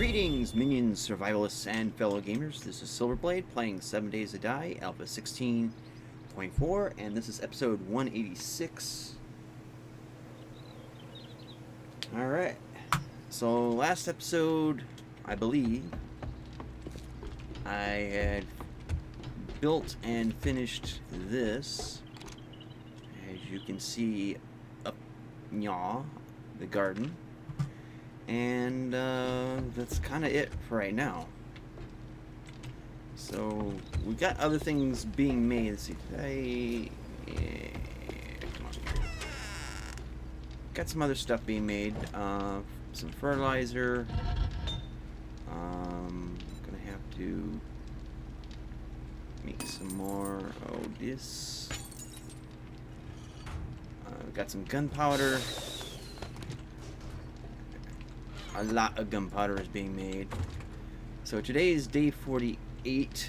Greetings, minions, survivalists, and fellow gamers. This is Silverblade playing 7 Days to Die, Alpha 16.4, and this is episode 186. Alright, so last episode, I believe, I had built and finished this. As you can see up the garden. And that's kind of it for right now. So we got other things being made. Let's see, today, come on here. Got some other stuff being made. Some fertilizer. Gonna have to make some more. Oh, this. Got some gunpowder. A lot of gunpowder is being made. So today is day 48,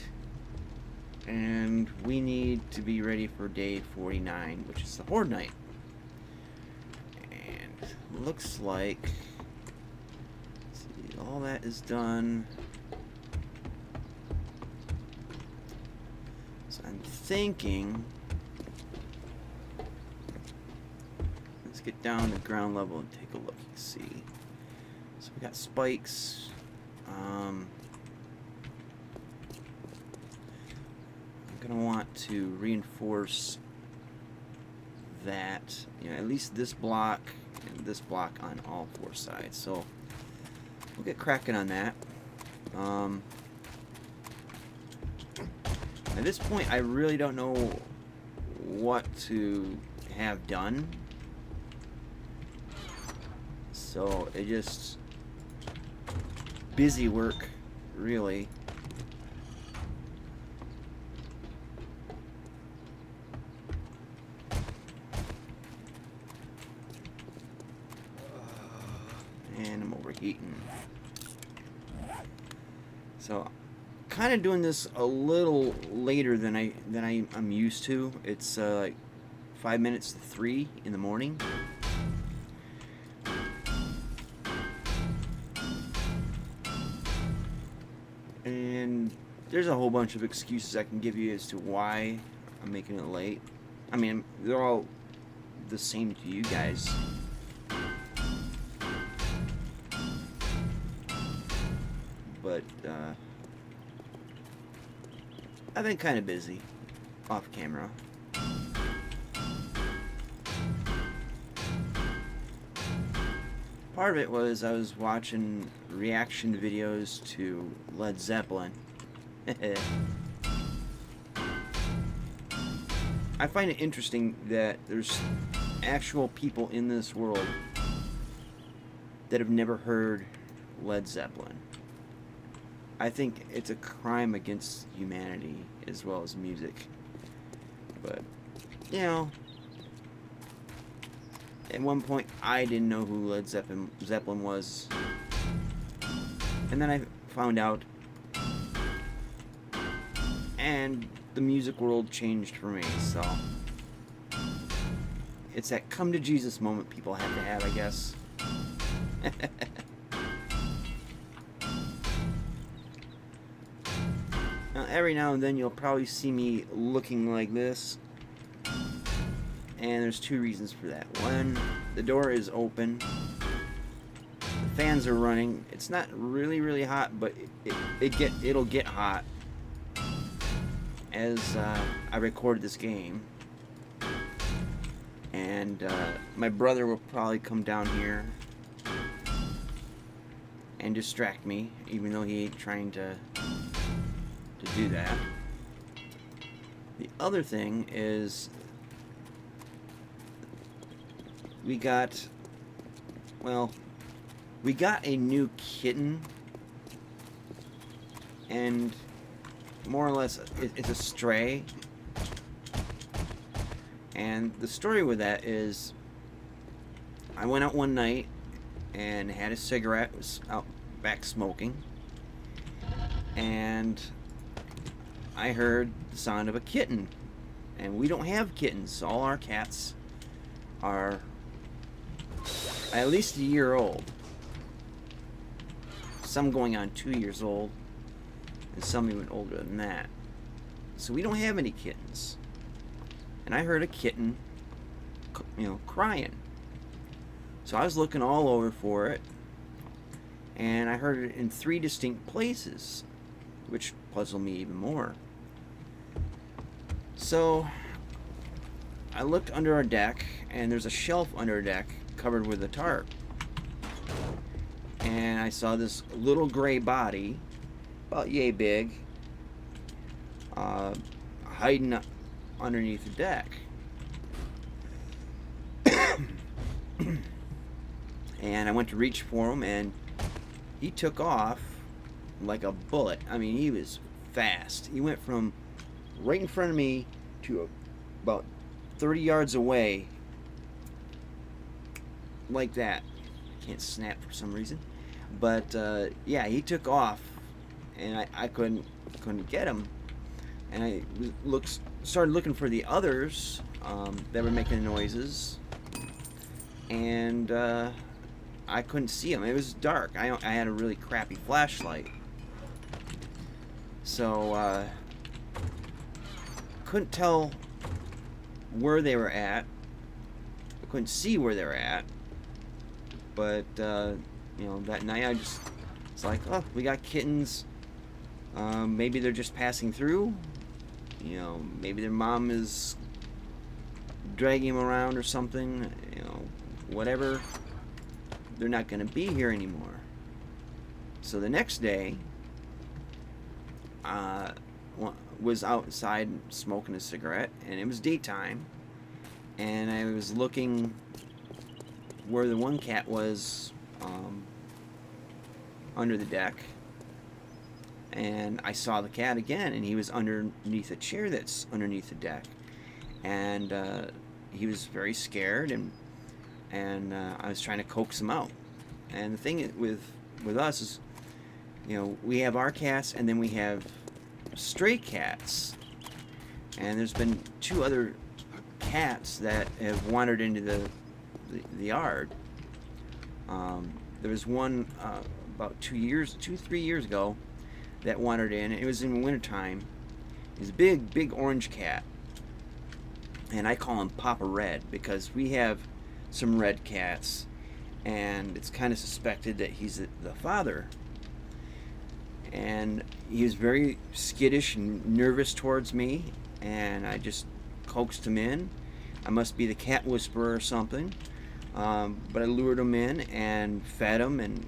and we need to be ready for day 49, which is the Horde Night. And looks like, let's see, all that is done. So I'm thinking, let's get down to ground level and take a look and see. So we got spikes. I'm gonna want to reinforce that, you know, at least this block and this block on all four sides. So we'll get cracking on that. At this point, I really don't know what to have done. So it just busy work, really. And I'm overheating. So, kind of doing this a little later than I'm used to. It's like 5 minutes to 3 in the morning. And there's a whole bunch of excuses I can give you as to why I'm making it late. I mean, they're all the same to you guys. But, I've been kind of busy off camera. Part of it was I was watching reaction videos to Led Zeppelin. I find it interesting that there's actual people in this world that have never heard Led Zeppelin. I think it's a crime against humanity as well as music. But, you know, at one point, I didn't know who Led Zeppelin was. And then I found out. And the music world changed for me, so. It's that come to Jesus moment people have to have, I guess. Now, every now and then you'll probably see me looking like this. And there's two reasons for that. One, the door is open. The fans are running. It's not really hot, but it'll get hot as I record this game. And my brother will probably come down here and distract me, even though he ain't trying to do that. The other thing is, we got a new kitten, and more or less it's a stray. And the story with that is, I went out one night and had a cigarette, was out back smoking, and I heard the sound of a kitten. And we don't have kittens. All our cats are at least a year old. some going on 2 years old, and some even older than that. So we don't have any kittens. And I heard a kitten, crying. So I was looking all over for it, and I heard it in 3 distinct places, which puzzled me even more. So I looked under our deck, and there's a shelf under our deck covered with a tarp. And I saw this little gray body, about yay big, hiding underneath the deck. And I went to reach for him, and he took off like a bullet. I mean, he was fast. He went from right in front of me to about 30 yards away, like that. Can't snap for some reason, but yeah, he took off, and I couldn't get him. And I started looking for the others that were making noises, and I couldn't see them. It was dark. I had a really crappy flashlight, so couldn't tell where they were at. I couldn't see where they were at, but that night it's like, oh, we got kittens. Maybe they're just passing through. Maybe their mom is dragging them around or something. Whatever. They're not going to be here anymore. So the next day, was outside smoking a cigarette, and it was daytime, and I was looking where the one cat was under the deck, and I saw the cat again, and he was underneath a chair that's underneath the deck, and he was very scared, and I was trying to coax him out. And the thing with us is, we have our cats, and then we have stray cats, and there's been 2 other cats that have wandered into the yard. There was one about 2-3 years ago that wandered in. It was in wintertime. It was a big orange cat, and I call him Papa Red because we have some red cats, and it's kind of suspected that he's the father. And he was very skittish and nervous towards me, and I just coaxed him in. I must be the cat whisperer or something, but I lured him in and fed him and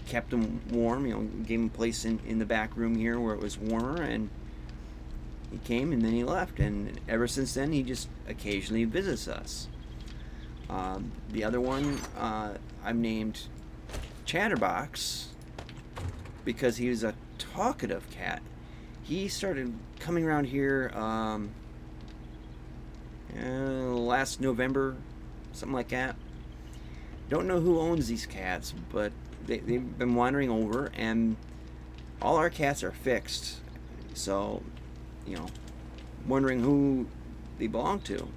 kept him warm. Gave him a place in the back room here where it was warmer, and he came and then he left. And ever since then, he just occasionally visits us. The other one I've named Chatterbox because he was a talkative cat. He started coming around here last November, something like that. Don't know who owns these cats, but they've been wandering over, and all our cats are fixed, so wondering who they belong to.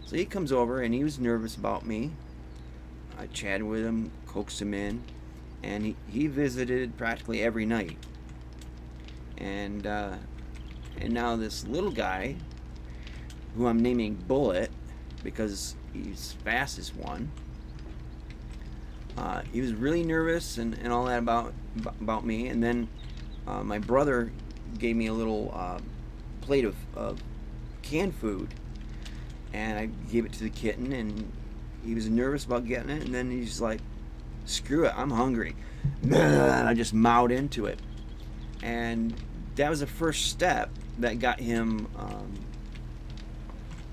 So he comes over, and he was nervous about me. I chatted with him, coaxed him in, and he visited practically every night. And now this little guy, who I'm naming Bullet because he's fast as one, he was really nervous and all that about me. And then my brother gave me a little plate of canned food, and I gave it to the kitten, and he was nervous about getting it, and then he's like, screw it, I'm hungry. And I just mowed into it, and that was the first step that got him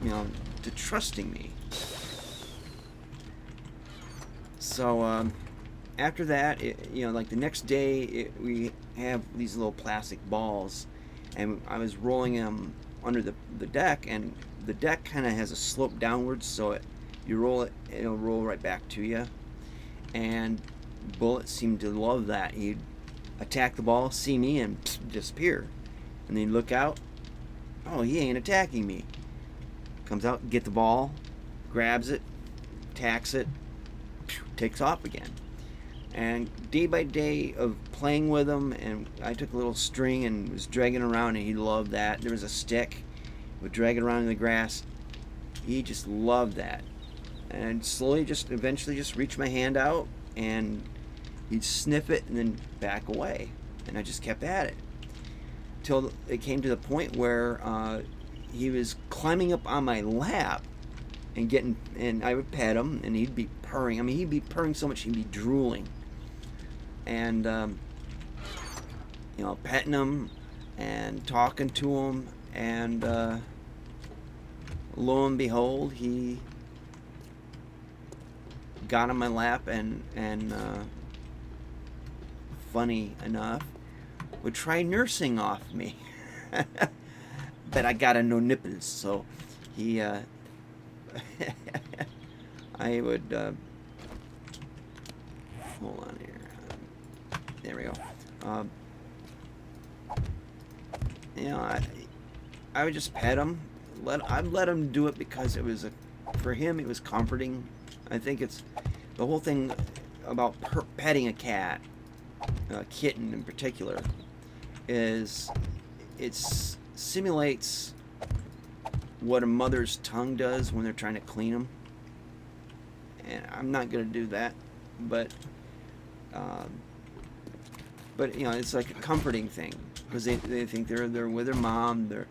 to trusting me. So after that, like the next day, we have these little plastic balls, and I was rolling them under the deck, and the deck kind of has a slope downwards, so you roll it, it'll roll right back to you. And Bullet seemed to love that. He'd attack the ball, see me, and disappear. And then he'd look out, oh, he ain't attacking me. Comes out, get the ball, grabs it, attacks it, takes off again. And day by day of playing with him, and I took a little string and was dragging around, and he loved that. There was a stick, would drag it around in the grass. He just loved that. And slowly, just eventually, just reach my hand out, and he'd sniff it and then back away. And I just kept at it till it came to the point where he was climbing up on my lap and I would pet him, and he'd be purring. I mean, he'd be purring so much he'd be drooling. And petting him and talking to him, and lo and behold, he got on my lap and funny enough, would try nursing off me. But I got no nipples, so he I would hold on here. There we go. I would just pet him. I'd let him do it because it was for him it was comforting. I think it's the whole thing about petting a cat, a kitten in particular, is it simulates what a mother's tongue does when they're trying to clean them. And I'm not gonna do that, but it's like a comforting thing because they think they're with their mom. They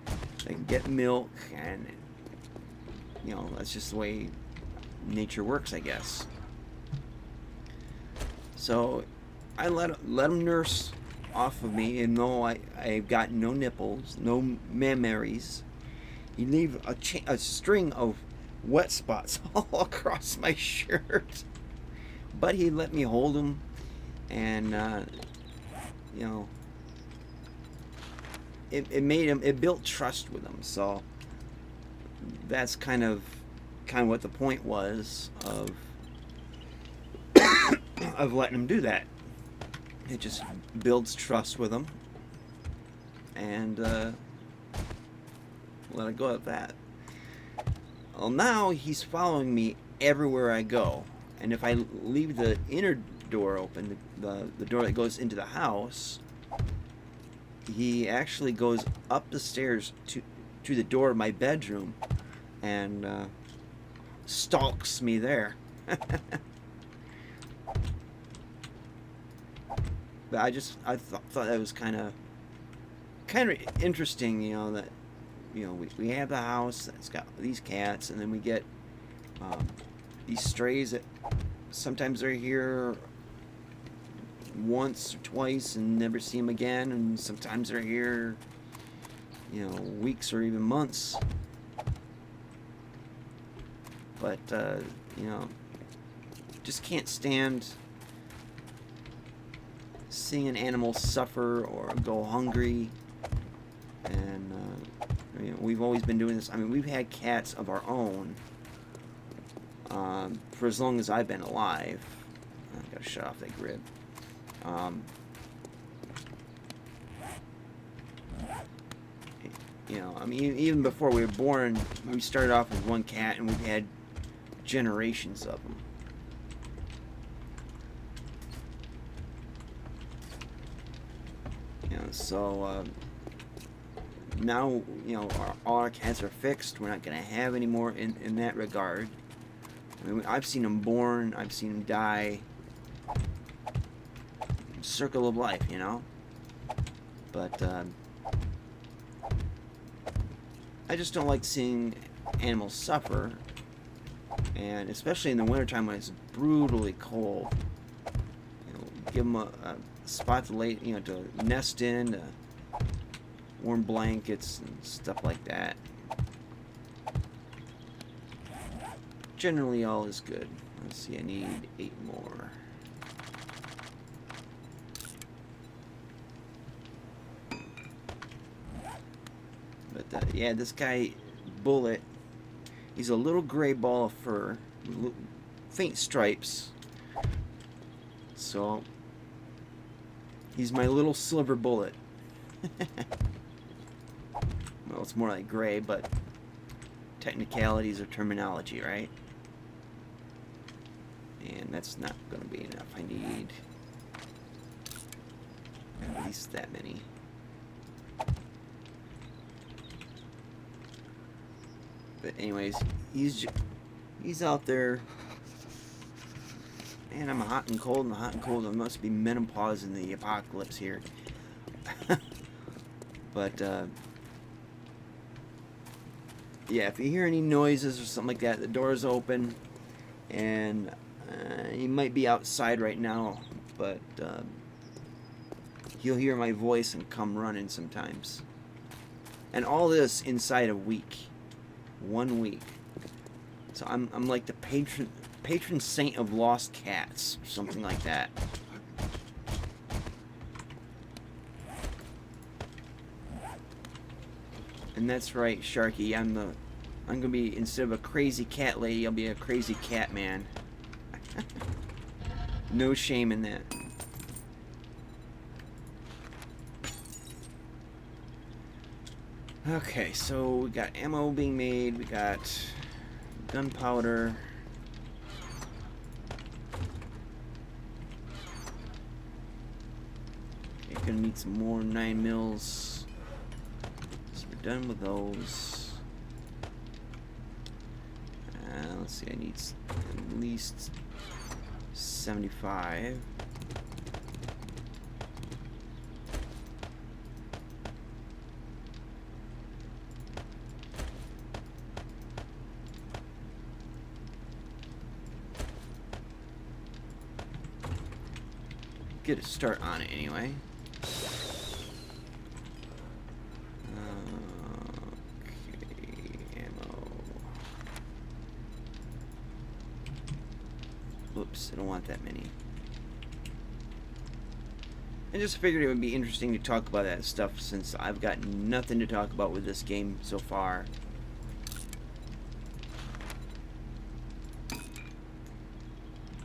can get milk, and that's just the way nature works, I guess. So I let him nurse off of me, and no, I've got no nipples, no mammaries. He'd leave a string of wet spots all across my shirt, but he let me hold him, and it built trust with him. So that's kind of what the point was of of letting him do that. It just builds trust with him, and let it go at that. Well, now he's following me everywhere I go, and if I leave the inner door open, the door that goes into the house, he actually goes up the stairs to the door of my bedroom and stalks me there. But I thought that was kind of interesting, that we have the house that's got these cats, and then we get these strays that sometimes they're here once or twice and never see them again, and sometimes they're here weeks or even months. But just can't stand seeing an animal suffer or go hungry. And we've always been doing this. I mean, we've had cats of our own for as long as I've been alive. I gotta shut off that grid. I mean, even before we were born, we started off with one cat, and we've had generations of them. So now all our cats are fixed. We're not going to have any more in that regard. I mean, I've seen them born, I've seen them die. Circle of life, But I just don't like seeing animals suffer, and especially in the wintertime when it's brutally cold. Give them a spot to lay, to nest in, warm blankets and stuff like that. Generally, all is good. Let's see, I need 8 more. But yeah, this guy, Bullet, he's a little gray ball of fur, faint stripes. So he's my little silver bullet. Well, it's more like gray, but technicalities of terminology, right? And that's not going to be enough. I need at least that many. But anyways, he's out there. Man, I'm hot and cold and hot and cold. There must be menopause in the apocalypse here. But yeah, if you hear any noises or something like that, the door's open, and you might be outside right now, but you'll hear my voice and come running sometimes. And all this inside a week. 1 week. So I'm like the patron saint of lost cats, or something like that. And that's right, Sharky. I'm gonna be, instead of a crazy cat lady, I'll be a crazy cat man. No shame in that. Okay, so we got ammo being made, we got gunpowder. Okay, gonna need some more 9mm. So we're done with those. Let's see, I need at least 75. Get a start on it anyway. Okay, ammo. Whoops, I don't want that many. I just figured it would be interesting to talk about that stuff since I've got nothing to talk about with this game so far.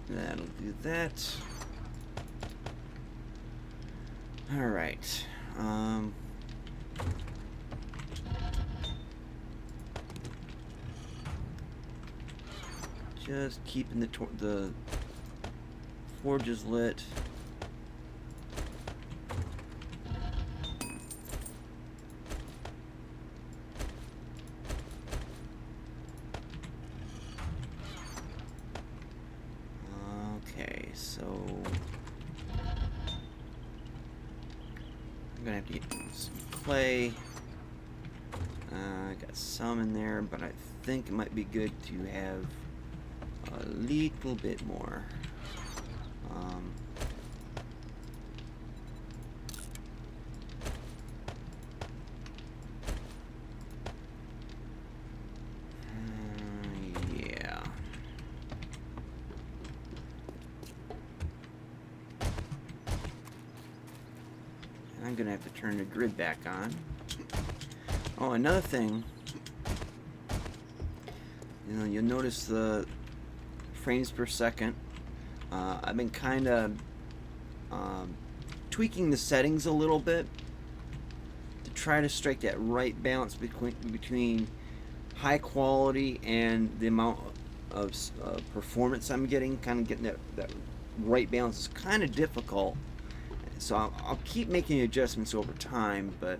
That'll do that. Alright, just keeping the forges lit. Okay, so I'm gonna have to get some clay. I got some in there, but I think it might be good to have a little bit more. Yeah. I'm gonna have to turn the grid back on. Oh, another thing, you know, you'll notice the frames per second. I've been kind of tweaking the settings a little bit to try to strike that right balance between high quality and the amount of performance I'm getting. Kind of getting that right balance is kind of difficult. So I'll keep making adjustments over time, but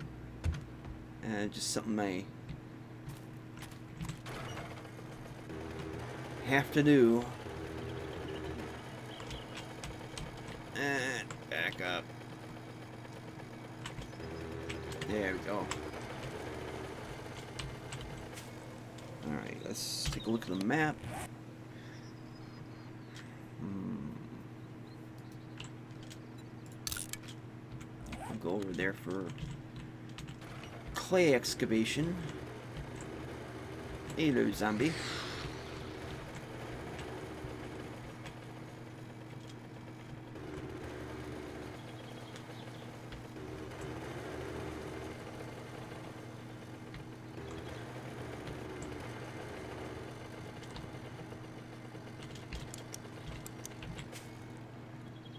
just something I have to do. And back up. There we go. Alright, let's take a look at the map. I'll go over there for clay excavation. Hello, zombie.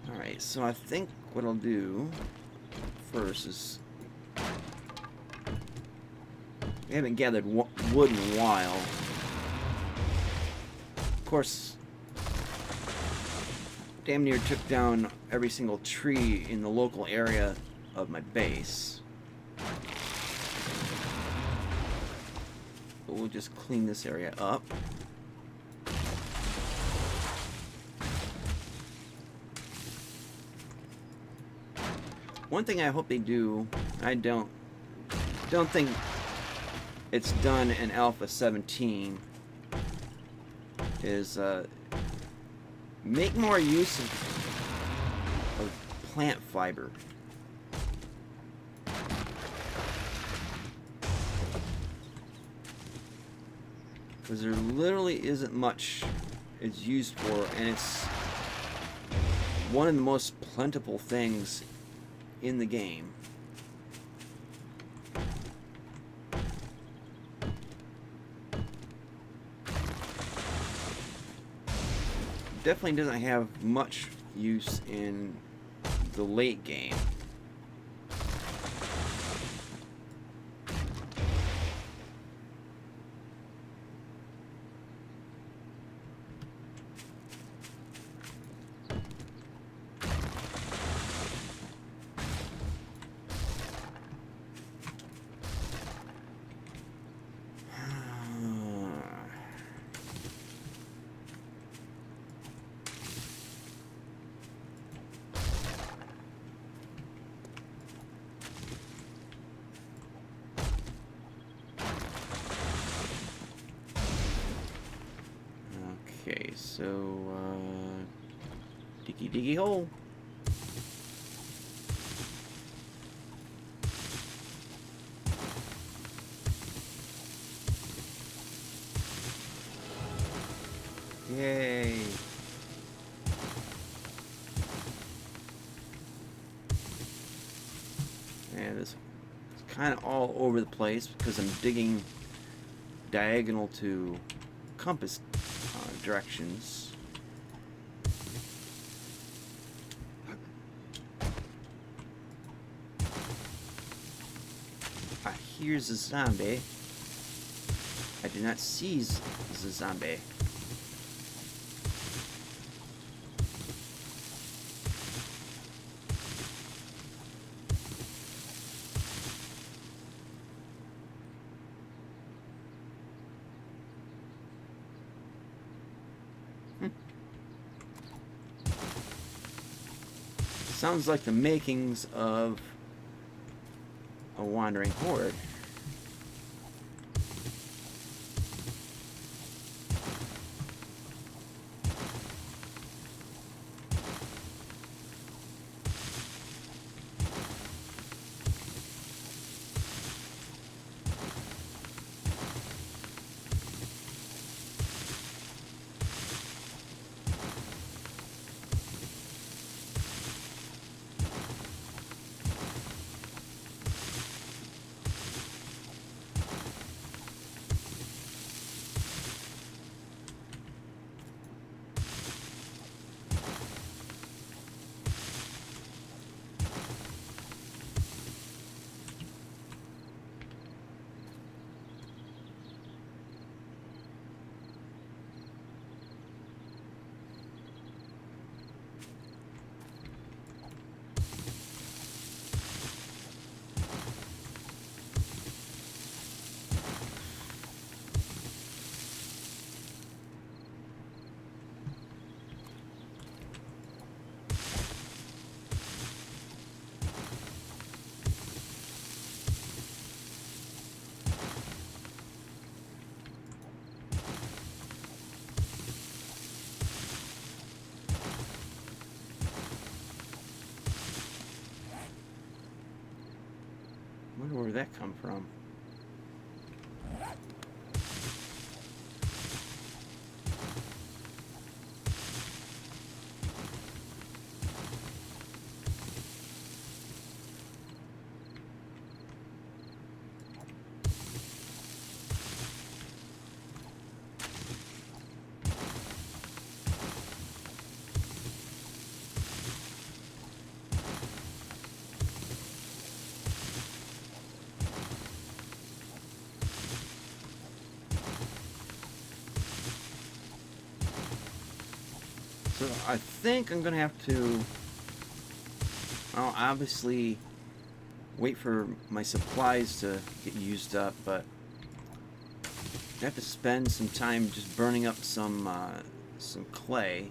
Alright, so I think what I'll do first is, we haven't gathered wood in a while. Of course, damn near took down every single tree in the local area of my base. But we'll just clean this area up. One thing I hope they do, I don't think it's done in Alpha 17, is make more use of plant fiber. Because there literally isn't much it's used for, and it's one of the most plentiful things in the game. Definitely doesn't have much use in the late game. Okay, so, diggy diggy hole. Yay. And this is kind of all over the place because I'm digging diagonal to compass directions. Here's a zombie. I did not see the zombie. Sounds like the makings of a wandering horde. Wonder where that come from. So I think I'm gonna have to, well, obviously wait for my supplies to get used up, but I have to spend some time just burning up some clay.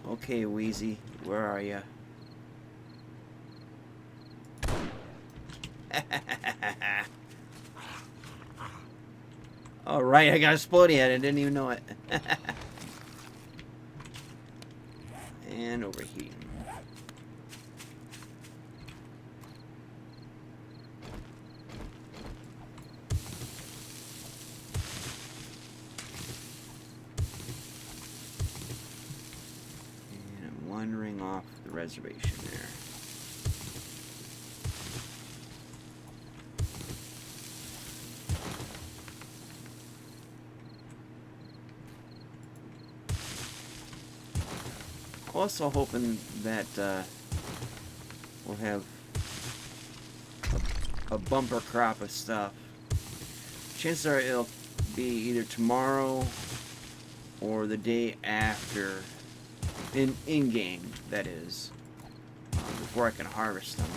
Okay, Wheezy, where are ya? All right, I got a exploding head. I didn't even know it. And overheating. And I'm wandering off the reservation there. Also hoping that we'll have a bumper crop of stuff. Chances are it'll be either tomorrow or the day after, in-game, that is, before I can harvest them.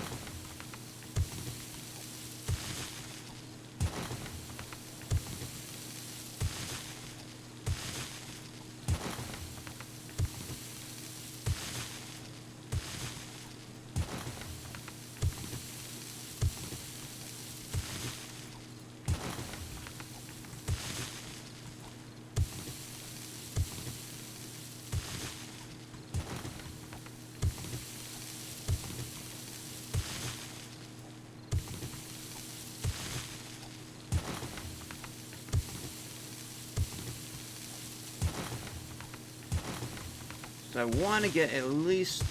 So I want to get at least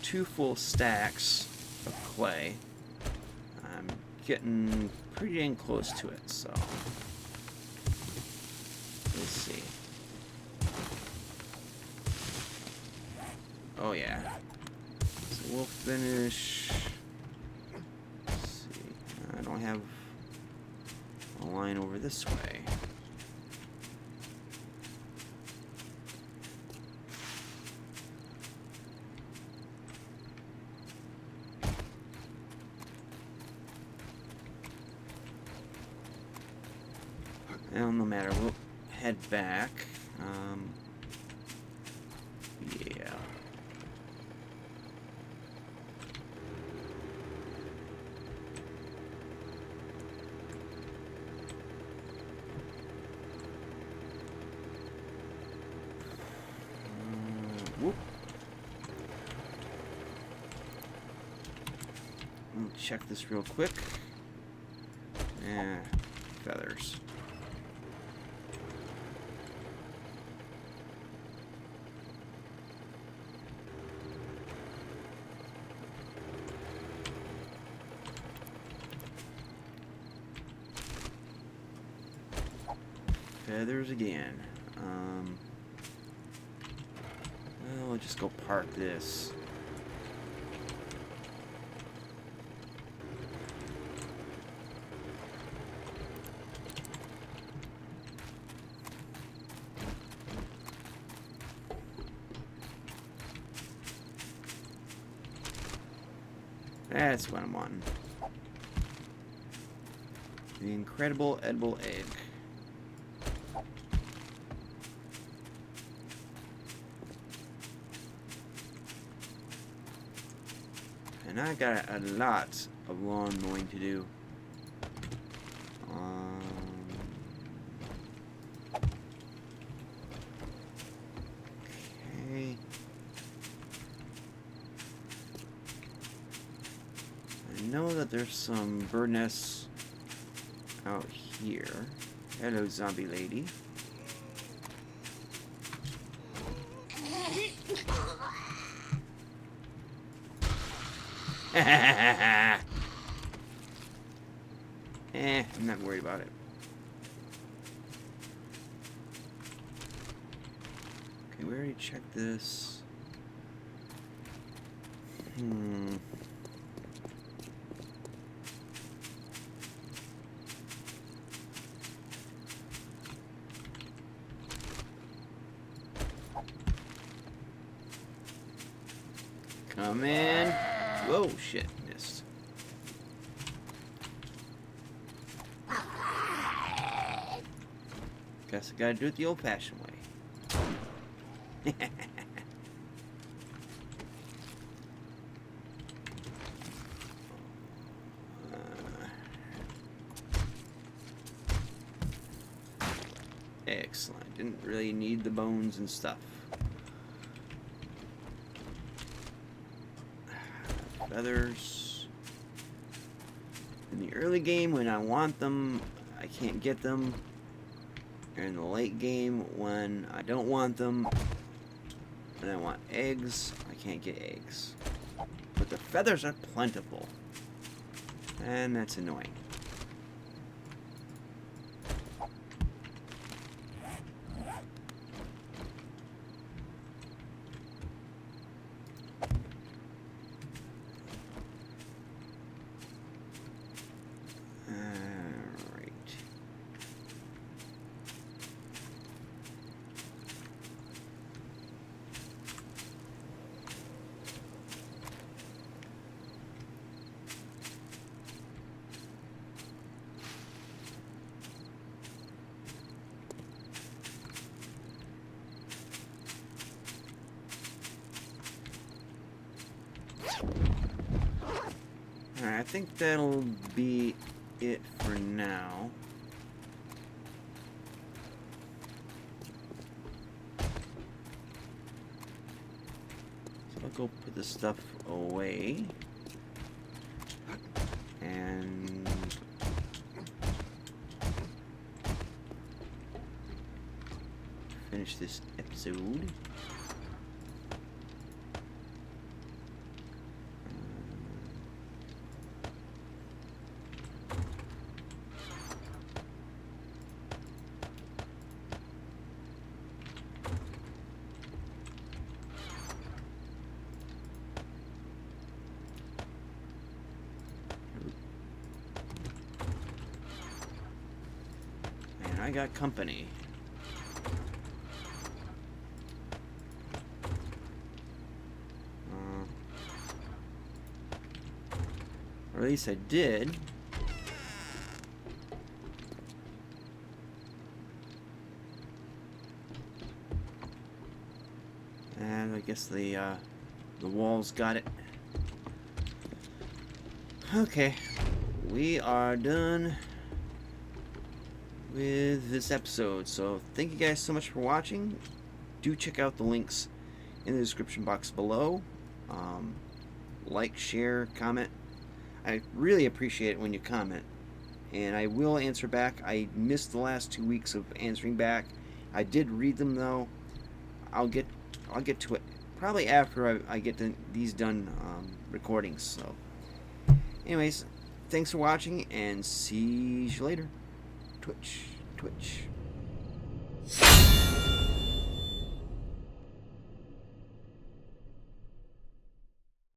2 full stacks of clay. I'm getting pretty dang close to it, so let's see. Oh yeah. So we'll finish. Let's see. I don't have a line over this way. Well, no matter, we'll head back. Yeah. Whoop. We'll check this real quick. Feathers. Feathers again. Well, we'll just go park this. That's what I'm wanting. The incredible edible egg. And I got a lot of lawn mowing to do. Okay. I know that there's some bird nests out here. Hello, zombie lady. I'm not worried about it. Okay, we already checked this. Come in. Whoa, shit, missed. Guess I gotta do it the old-fashioned way. Excellent. Didn't really need the bones and stuff. Feathers. In the early game, when I want them, I can't get them. In the late game, when I don't want them, and I want eggs, I can't get eggs. But the feathers are plentiful. And that's annoying. Alright, I think that'll be it for now. So I'll go put this stuff away. And finish this episode. I got company. Or at least I did. And I guess the walls got it. Okay, we are done with this episode. So thank you guys so much for watching. Do check out the links in the description box below. Like, share, comment. I really appreciate it when you comment, and I will answer back. I missed the last 2 weeks of answering back. I did read them though. I'll get to it probably after I get these done recordings. So anyways, thanks for watching and see you later. Twitch.